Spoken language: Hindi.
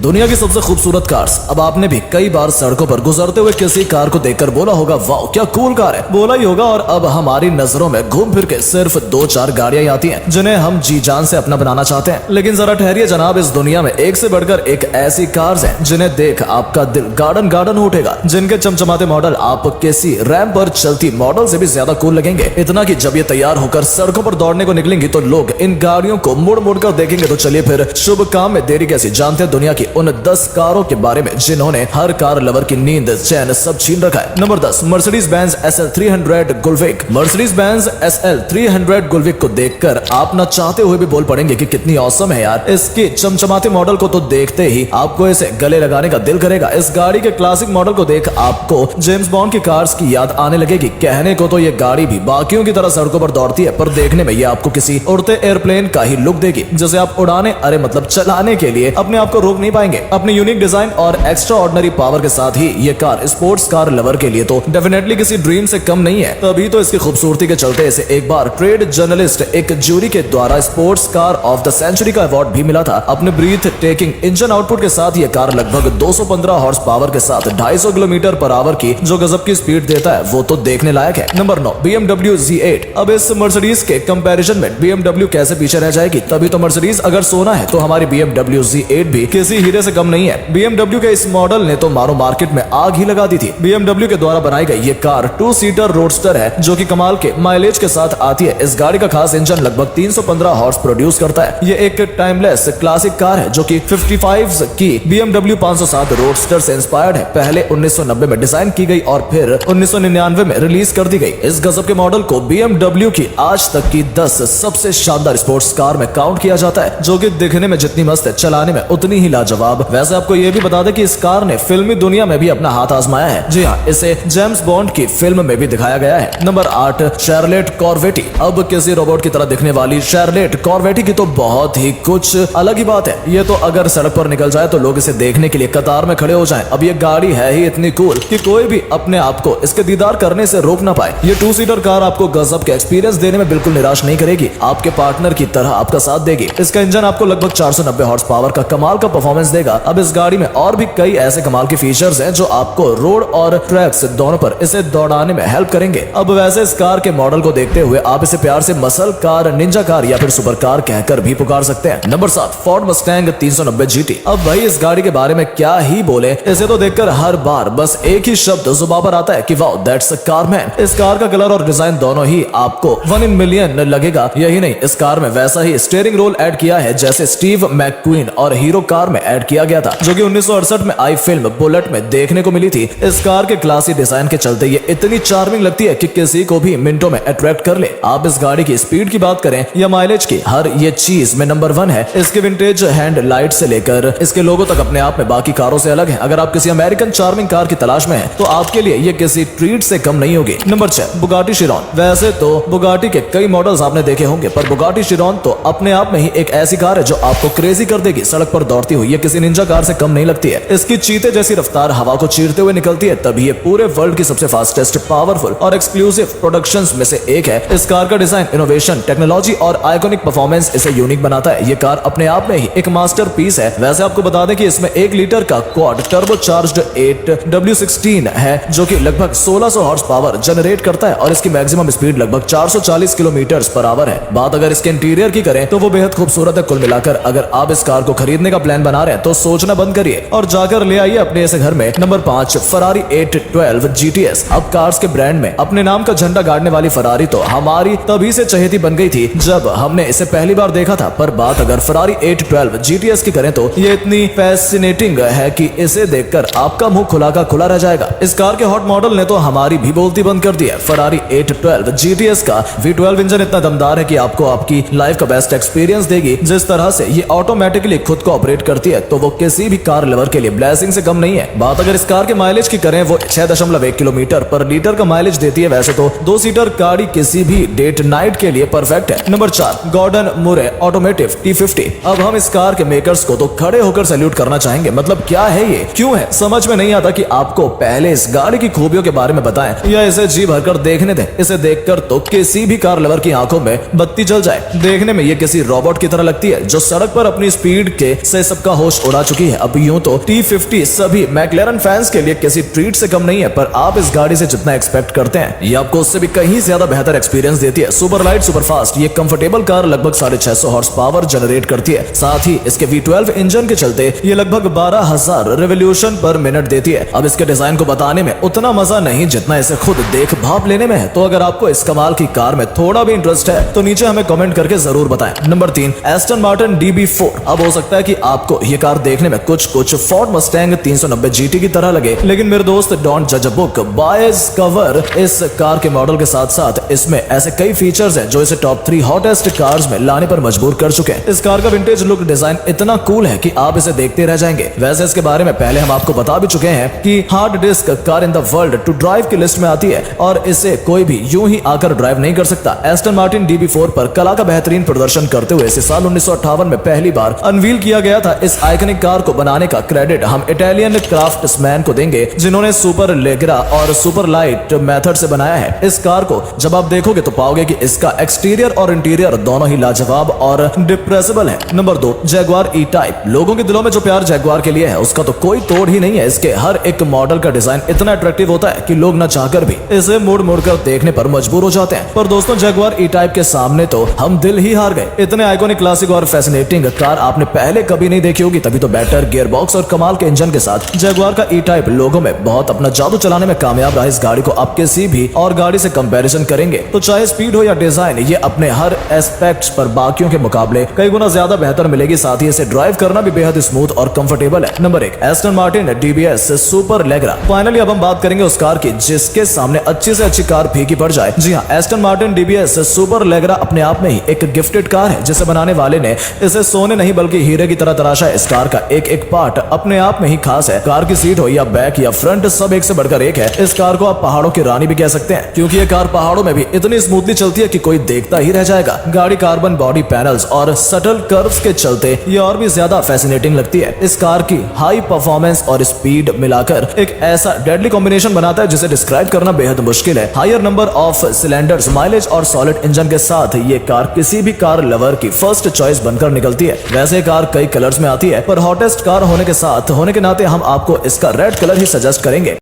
दुनिया की सबसे खूबसूरत कार्स। अब आपने भी कई बार सड़कों पर गुजरते हुए किसी कार को देखकर बोला होगा, वाह क्या कूल कार है, बोला ही होगा। और अब हमारी नजरों में घूम फिर के सिर्फ 2-4 गाड़ियां आती हैं जिन्हें हम जी जान से अपना बनाना चाहते हैं। लेकिन जरा ठहरिए जनाब, इस दुनिया में एक से बढ़कर एक ऐसी कार्स हैं जिन्हें देख आपका दिल गार्डन गार्डन उठेगा, जिनके चमचमाते मॉडल आप किसी रैंप पर चलती मॉडल से भी ज्यादा कूल लगेंगे। इतना कि जब ये तैयार होकर सड़कों पर दौड़ने को निकलेंगी तो लोग इन गाड़ियों को मुड़ मुड़ कर देखेंगे। तो चलिए फिर शुभ काम में देरी कैसी, जानते हैं दुनिया की उन 10 कारों के बारे में जिन्होंने हर कार लवर की नींद चैन सब छीन रखा है। Number 10, Mercedes Benz SL 300 gullwing. Mercedes Benz SL 300 gullwing को देखकर आप न चाहते हुए भी बोल पड़ेंगे कि कितनी औसम है यार। इसके चमचमाते मॉडल को तो देखते ही आपको इसे गले लगाने का दिल करेगा। इस गाड़ी के क्लासिक मॉडल को देख आपको जेम्स बॉन्ड की कार्स की याद आने लगेगी। कहने को तो ये गाड़ी भी बाकियों की तरह सड़कों पर दौड़ती है, पर देखने में ये आपको किसी उड़ते एयरप्लेन का ही लुक देगी, जिसे आप उड़ाने मतलब चलाने के लिए अपने आप को रोक नहीं पाएंगे। अपने यूनिक डिजाइन और एक्स्ट्रा ऑर्डिनरी पावर के साथ ही ये कार स्पोर्ट्स कार लवर के लिए तो डेफिनेटली किसी ड्रीम से कम नहीं है। तभी तो इसकी खूबसूरती के चलते इसे एक बार ट्रेड जर्नलिस्ट एक जूरी के द्वारा sports car of the century का अवार्ड भी मिला था। अपने ब्रीथ टेकिंग इंजन आउटपुट के साथ ये कार लगभग 215 हॉर्स पावर के साथ 250 किलोमीटर पर आवर की जो गजब की स्पीड देता है वो तो देखने लायक है। Number 9, BMW Z8। अब इस मर्सिडीज के कंपैरिजन में BMW कैसे पीछे रह जाएगी। तभी तो मर्सिडीज अगर सोना है तो हमारी BMW Z8 भी किसी हीरे से कम नहीं है। BMW के इस मॉडल ने तो मारो मार्केट में आग ही लगा दी थी। BMW के द्वारा बनाई गई ये कार 2 सीटर रोडस्टर है जो कि कमाल के माइलेज के साथ आती है। इस गाड़ी का खास इंजन लगभग 315 हॉर्स प्रोड्यूस करता है। ये एक टाइमलेस क्लासिक कार है जो कि 55 की BMW 507 रोडस्टर से इंस्पायर्ड है। पहले 1990 में डिजाइन की गई और फिर 1999 में रिलीज कर दी गई। इस गजब के मॉडल को BMW की आज तक की 10 सबसे शानदार स्पोर्ट्स कार में काउंट किया जाता है, जो कि दिखने में जितनी मस्त है चलाने में उतनी ही लाजवाब। वैसे आपको यह भी बता दें कि इस कार ने फिल्मी दुनिया में भी अपना हाथ आजमाया है। जी हाँ, इसे जेम्स बॉन्ड की फिल्म में भी दिखाया गया है। Number 8, Chevrolet Corvette. अब किसी रोबोट की तरह दिखने वाली शार्लेट कॉर्वेटी की तो बहुत ही कुछ अलग ही बात है। ये तो अगर सड़क पर निकल जाए तो लोग इसे देखने के लिए कतार में खड़े हो जाएं। अब ये गाड़ी है ही इतनी कूल कि कोई भी अपने आप को इसके दीदार करने से रोक ना पाए। ये 2 सीटर कार आपको गजब के एक्सपीरियंस देने में बिल्कुल निराश नहीं करेगी, आपके पार्टनर की तरह आपका साथ देगी। इसका इंजन आपको लगभग 490 हॉर्स पावर का कमाल का परफॉर्मेंस देगा। अब इस गाड़ी में और भी कई ऐसे कमाल के फीचर्स हैं जो आपको रोड और ट्रैक्स दोनों पर इसे दौड़ाने में हेल्प करेंगे। अब वैसे इस कार के मॉडल को देखते हुए आप इसे प्यार से मसल कार, निंजा कार या फिर सुपर कार कहकर भी पुकार सकते हैं। Number 7, Ford Mustang 390 GT। अब भाई इस गाड़ी के बारे में क्या ही बोले, इसे तो देखकर हर बार बस एक ही शब्द जुबान पर आता है कि wow that's a car man. इस कार का कलर और डिजाइन दोनों ही आपको 1 in million लगेगा। यही नहीं, इस कार में वैसा ही स्टीयरिंग रोल ऐड किया है जैसे स्टीव मैकक्वीन और हीरो कार में ऐड किया गया था, जो कि 1968 में आई फिल्म बुलेट में देखने को मिली थी। इस कार के क्लासी डिजाइन के चलते ये इतनी चार्मिंग लगती है कि किसी को भी मिनटों में अट्रैक्ट कर ले। आप इस गाड़ी की स्पीड की बात करें या माइलेज की, हर ये चीज में नंबर 1 है। इसके विंटेज हैंड लाइट से लेकर इसके लोगो तक अपने आप में बाकी कारों से अलग है। अगर आप किसी अमेरिकन चार्मिंग कार की तलाश में हैं तो आपके लिए ये किसी ट्रीट से कम नहीं होगी। Number 6, Bugatti Chiron. वैसे तो बुगाटी के कई मॉडल्स आपने देखे होंगे, पर बुगाटी चिरॉन तो अपने आप में ही एक ऐसी कार है जो आपको क्रेजी कर देगी। सड़क पर दौड़ती हुई ये किसी निंजा कार से कम नहीं लगती है। इसकी चीते जैसी रफ्तार हवा को चीरते हुए निकलती है, तभी ये पूरे वर्ल्ड की सबसे फास्टेस्ट, पावरफुल और एक्सक्लूसिव प्रोडक्शंस में से एक है। इस कार का डिजाइन, इनोवेशन, टेक्नोलॉजी और आइकॉनिक परफॉर्मेंस इसे यूनिक बनाता है। ये कार अपने आप में ही एक मास्टरपीस है। वैसे आपको बता दें कि इसमें 1 लीटर का क्वाड टर्बो चार्ज्ड 8W16 है जो कि लगभग 1600 हॉर्स पावर जनरेट करता है और इसकी मैक्सिमम स्पीड लगभग 440 किलोमीटर पर आवर है। बात अगर इसके इंटीरियर की करें तो वो बेहद खूबसूरत है। कुल मिलाकर अगर आप इस कार को खरीदने का प्लान बना रहे हैं तो सोचना बंद करिए और जाकर ले आइए अपने ऐसे घर में। Number 5, Ferrari 812 GTS। अब कार्स के ब्रांड में अपने नाम का झंडा गाड़ने वाली फरारी तो हमारी तभी से चहेती बन गई थी जब हमने इसे पहली बार देखा था। पर बात अगर फरारी 812 GTS की करें तो ये इतनी फैसिनेटिंग है कि इसे देखकर आपका मुंह खुला का खुला रह जाएगा। इस कार के हॉट मॉडल ने तो हमारी भी बोलती बंद कर दी है। फरारी 812 GTS का V12 इंजन इतना दमदार है कि आपको आपकी लाइफ का बेस्ट एक्सपीरियंस देगी। जिस तरह से ये ऑटोमेटिकली खुद को ऑपरेट करती है तो वो किसी भी कार लवर के लिए ब्लेसिंग से कम नहीं है। बात अगर इस कार के माइलेज की करें वो 6.1 किलोमीटर पर लीटर का माइलेज देती है। वैसे तो 2 सीटर गाड़ी किसी भी डेट नाइट के लिए परफेक्ट है। नंबर 4, गॉर्डन मुरे ऑटोमेटिव T50। अब हम इस कार के मेकर्स को तो खड़े होकर सैल्यूट करना चाहेंगे। मतलब क्या है ये, क्यों है, समझ में नहीं आता कि आपको पहले इस गाड़ी की खूबियों के बारे में बताएं या इसे जी भरकर देखने दें। इसे देखकर तो किसी भी कार लवर की आंखों में बत्ती जल जाए। देखने में ये किसी रोबोट की तरह लगती है जो सड़क पर अपनी स्पीड के से सबका होश होश उड़ा चुकी है। अब यूं तो T50 सभी मैकलेरन फैंस के लिए किसी ट्रीट से कम नहीं है, पर आप इस गाड़ी से जितना एक्सपेक्ट करते हैं ये आपको उससे भी कहीं ज्यादा बेहतर एक्सपीरियंस देती है। सुपर लाइट सुपर फास्ट ये कंफर्टेबल कार लगभग 650 हॉर्स पावर जनरेट करती है। साथ ही इसके V12 इंजन के चलते ये लगभग 12,000 रेवोल्यूशन पर मिनट देती है। अब इसके डिजाइन को बताने में उतना मजा नहीं जितना इसे खुद देख भाप लेने में है। तो अगर आपको इस कमाल की कार में थोड़ा भी इंटरेस्ट है तो नीचे हमें कमेंट करके जरूर बताएं। Number 3, Aston Martin DB4। अब हो सकता है कि आपको ये कार देखने में कुछ फोर्ड मस्टैंग 390 GT की तरह लगे, लेकिन मेरे दोस्त डोंट जज a book by its cover. इस कार के मॉडल के साथ साथ इसमें ऐसे कई फीचर्स हैं जो इसे टॉप 3 हॉटेस्ट कार्स में लाने पर मजबूर कर चुके हैं। इस कार का विंटेज लुक डिजाइन इतना कूल है कि आप इसे देखते रह जाएंगे। वैसे इसके बारे में पहले हम आपको बता भी चुके हैं कि hard disk car in the world to drive की लिस्ट में आती है और इसे कोई भी यूं ही आकर ड्राइव नहीं कर सकता। एस्टन मार्टिन DB4 पर कला का बेहतरीन प्रदर्शन करते हुए इसे साल 1958 में पहली बार अनवील किया गया था। इस आइकनिक कार को बनाने का क्रेडिट हम इटालियन क्राफ्ट्समैन को देंगे जिन्होंने सुपर लेग्रा और सुपर लाइट मेथड से बनाया है। इस कार को जब आप देखोगे तो पाओगे कि इसका एक्सटीरियर और इंटीरियर दोनों ही लाजवाब और डिप्रेसिबल है। नंबर 2, जैगवार E-टाइप। लोगों के दिलों में जो प्यार जैगवार के लिए है उसका तो कोई तोड़ ही नहीं है। इसके हर एक मॉडल का डिजाइन इतना अट्रैक्टिव होता है कि लोग न चाहकर भी इसे मुड़ कर देखने पर मजबूर हो जाते हैं। पर दोस्तों जैगवार E-टाइप के सामने तो हम दिल ही हार गए। इतने आइकॉनिक, क्लासिक और फैसिनेटिंग कार आपने पहले कभी नहीं देखी होगी, तभी तो बेटर गियर बॉक्स और कमाल के इंजन के साथ जैगवार का E-टाइप लोगों में बहुत अपना जादू चलाने में कामयाब रहा। इस गाड़ी को आप किसी भी और गाड़ी से कंपैरिजन करेंगे तो चाहे स्पीड हो या डिजाइन, ये अपने हर एस्पेक्ट्स पर बाकियों के मुकाबले कई गुना ज्यादा बेहतर मिलेगी। साथ ही इसे ड्राइव करना भी बेहद स्मूथ और कंफर्टेबल है। Number 1, Aston Martin DBS Superleggera. Finally अब हम बात करेंगे उस कार की जिसके सामने अच्छी से अच्छी कार फीकी पड़ जाए। जी हाँ, एस्टन मार्टिन DBS सुपर लेग्रा अपने आप में ही एक गिफ्टेड कार है जिसे बनाने वाले ने इसे सोने नहीं बल्कि हीरे की तरह तराशा है। इस कार का एक एक पार्ट अपने आप में ही खास है। कार की सीट हो या बैक या फ्रंट, सब एक से बढ़कर एक है। इस कार को आप पहाड़ों की रानी भी कह सकते हैं क्योंकि ये कार पहाड़ों में भी इतनी स्मूथली चलती है कि कोई देखता ही रह जाएगा। गाड़ी कार्बन बॉडी पैनल्स और सटल कर्व्स के चलते ये और भी ज्यादा फैसिनेटिंग लगती है। इस कार की हाई परफॉर्मेंस और स्पीड मिलाकर एक ऐसा डेडली कॉम्बिनेशन बनाता है जिसे डिस्क्राइब करना बेहद मुश्किल है। Higher number of cylinders, mileage और सॉलिड इंजन के साथ ये कार किसी भी कार लवर की फर्स्ट चॉइस बनकर निकलती है। वैसे कार कई कलर्स में आती है पर हॉटेस्ट कार होने के नाते हम आपको इसका रेड कलर ही सजेस्ट करेंगे।